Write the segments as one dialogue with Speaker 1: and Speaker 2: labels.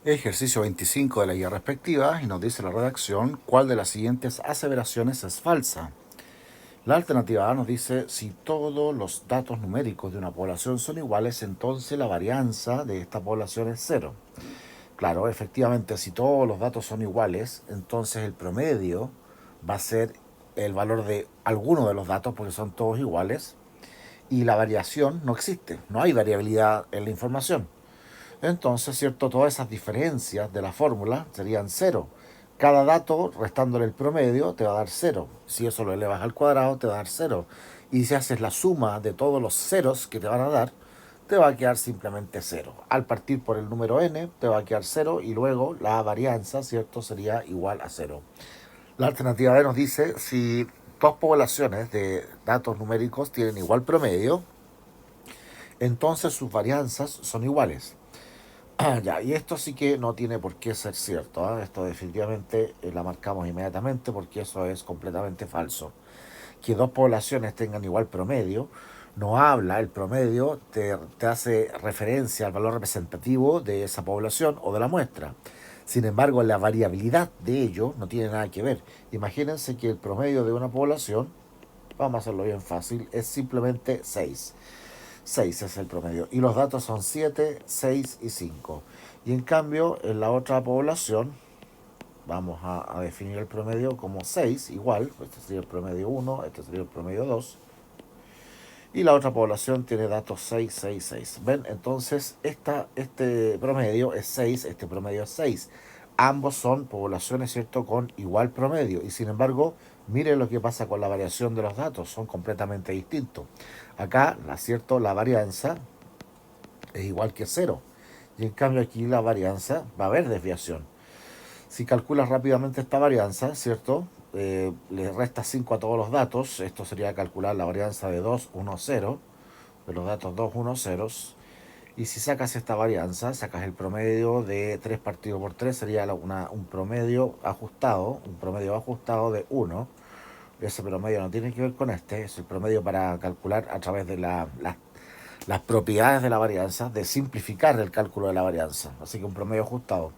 Speaker 1: Ejercicio 25 de la guía respectiva y nos dice la redacción cuál de las siguientes aseveraciones es falsa. La alternativa A nos dice si todos los datos numéricos de una población son iguales, entonces la varianza de esta población es cero. Claro, efectivamente, si todos los datos son iguales, entonces el promedio va a ser el valor de alguno de los datos porque son todos iguales y la variación no existe, no hay variabilidad en la información. Entonces, ¿cierto? Todas esas diferencias de la fórmula serían cero. Cada dato, restándole el promedio, te va a dar cero. Si eso lo elevas al cuadrado, te va a dar cero. Y si haces la suma de todos los ceros que te van a dar, te va a quedar simplemente cero. Al partir por el número n, te va a quedar cero y luego la varianza, ¿cierto? Sería igual a cero. La alternativa B nos dice si dos poblaciones de datos numéricos tienen igual promedio, entonces sus varianzas son iguales. Ya, y esto sí que no tiene por qué ser cierto, ¿eh? Esto definitivamente la marcamos inmediatamente porque eso es completamente falso. Que dos poblaciones tengan igual promedio no habla, el promedio te hace referencia al valor representativo de esa población o de la muestra. Sin embargo, la variabilidad de ello no tiene nada que ver. Imagínense que el promedio de una población, vamos a hacerlo bien fácil, es simplemente 6. 6 es el promedio. Y los datos son 7, 6 y 5. Y en cambio, en la otra población, vamos a definir el promedio como 6, igual. Este sería el promedio 1, este sería el promedio 2. Y la otra población tiene datos 6, 6, 6. ¿Ven? Entonces, este promedio es 6, este promedio es 6. Ambos son poblaciones, ¿cierto?, con igual promedio. Y sin embargo, miren lo que pasa con la variación de los datos. Son completamente distintos. Acá, ¿cierto?, la varianza es igual que cero. Y en cambio aquí la varianza va a haber desviación. Si calculas rápidamente esta varianza, ¿cierto? Le restas 5 a todos los datos. Esto sería calcular la varianza de 2, 1, 0. De los datos 2, 1, 0. Y si sacas esta varianza, sacas el promedio de 3 partido por 3, sería un promedio ajustado, de 1. Ese promedio no tiene que ver con este, es el promedio para calcular a través de las propiedades de la varianza, de simplificar el cálculo de la varianza. Así que un promedio ajustado.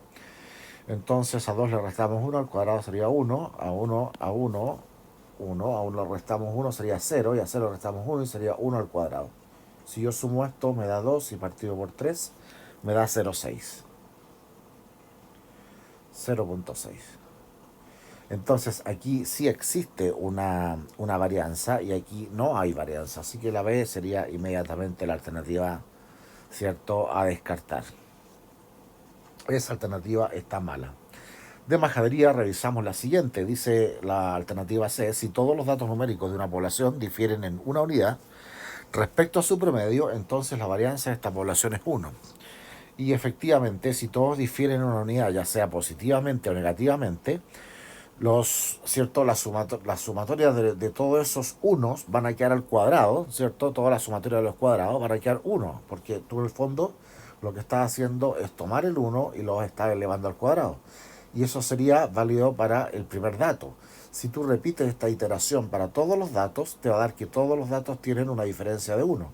Speaker 1: Entonces a 2 le restamos 1, al cuadrado sería 1, a 1, a 1, 1, a 1 le restamos 1 sería 0, y a 0 le restamos 1 y sería 1 al cuadrado. Si yo sumo esto me da 2 y partido por 3 me da 0,6. 0,6. Entonces aquí sí existe una varianza y aquí no hay varianza. Así que la B sería inmediatamente la alternativa, ¿cierto?, a descartar. Esa alternativa está mala. De majadería revisamos la siguiente. Dice la alternativa C, si todos los datos numéricos de una población difieren en una unidad respecto a su promedio, entonces la varianza de esta población es 1. Y efectivamente, si todos difieren en una unidad, ya sea positivamente o negativamente, ¿cierto? Las sumatorias de todos esos unos van a quedar al cuadrado, ¿cierto? Todas las sumatorias de los cuadrados van a quedar 1, porque tú en el fondo lo que estás haciendo es tomar el 1 y lo estás elevando al cuadrado. Y eso sería válido para el primer dato. Si tú repites esta iteración para todos los datos, te va a dar que todos los datos tienen una diferencia de 1.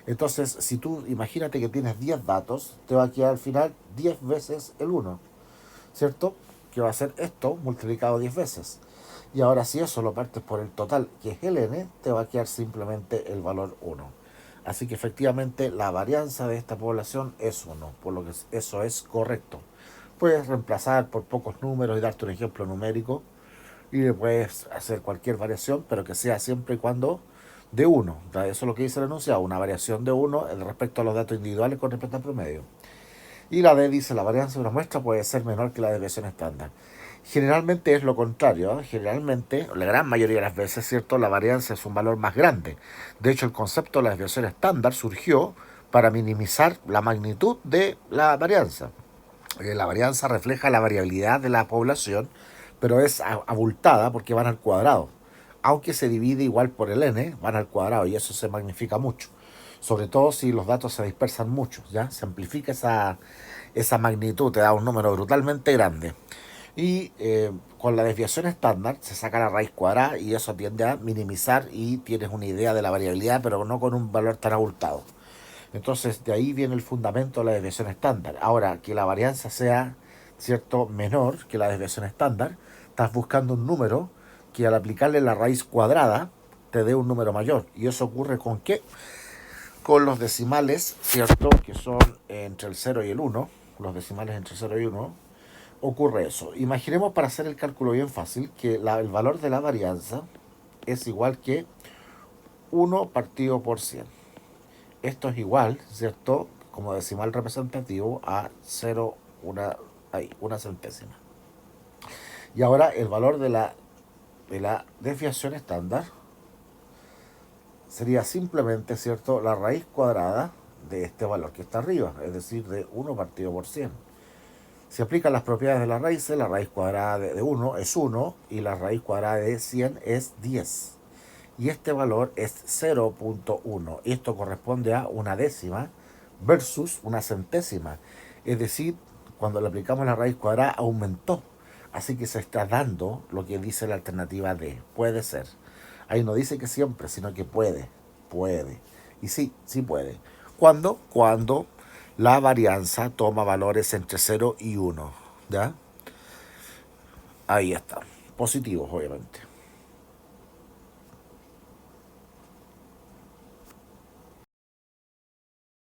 Speaker 1: Entonces, si tú imagínate que tienes 10 datos, te va a quedar al final 10 veces el 1, ¿cierto? Que va a ser esto multiplicado 10 veces. Y ahora si eso lo partes por el total, que es el n, te va a quedar simplemente el valor 1. Así que efectivamente la varianza de esta población es 1, por lo que eso es correcto. Puedes reemplazar por pocos números y darte un ejemplo numérico y le puedes hacer cualquier variación, pero que sea siempre y cuando de 1. Eso es lo que dice el enunciado, una variación de 1 respecto a los datos individuales con respecto al promedio. Y la D dice la varianza de una muestra puede ser menor que la desviación estándar. Generalmente es lo contrario, ¿eh? Generalmente, la gran mayoría de las veces, ¿cierto?, la varianza es un valor más grande. De hecho, el concepto de la desviación estándar surgió para minimizar la magnitud de la varianza. La varianza refleja la variabilidad de la población, pero es abultada porque van al cuadrado. Aunque se divide igual por el n, van al cuadrado y eso se magnifica mucho. Sobre todo si los datos se dispersan mucho, ¿ya? Se amplifica esa magnitud, te da un número brutalmente grande. Y con la desviación estándar se saca la raíz cuadrada y eso tiende a minimizar y tienes una idea de la variabilidad, pero no con un valor tan abultado. Entonces, de ahí viene el fundamento de la desviación estándar. Ahora, que la varianza sea, ¿cierto?, menor que la desviación estándar, estás buscando un número que al aplicarle la raíz cuadrada te dé un número mayor. ¿Y eso ocurre con qué? Con los decimales, ¿cierto?, que son entre el 0 y el 1, los decimales entre 0 y 1, ocurre eso. Imaginemos, para hacer el cálculo bien fácil, que el valor de la varianza es igual que 1 partido por 100. Esto es igual, ¿cierto?, como decimal representativo a 0, una centésima. Y ahora el valor de la desviación estándar sería simplemente, ¿cierto?, la raíz cuadrada de este valor que está arriba, es decir, de 1 partido por 100. Si aplican las propiedades de la raíz cuadrada de 1 es 1 y la raíz cuadrada de 100 es 10. Y este valor es 0.1. Esto corresponde a una décima versus una centésima. Es decir, cuando le aplicamos la raíz cuadrada aumentó. Así que se está dando lo que dice la alternativa D. Puede ser. Ahí no dice que siempre, sino que puede. Puede. Y sí, sí puede. ¿Cuándo? Cuando la varianza toma valores entre 0 y 1. ¿Ya? Ahí está. Positivos, obviamente.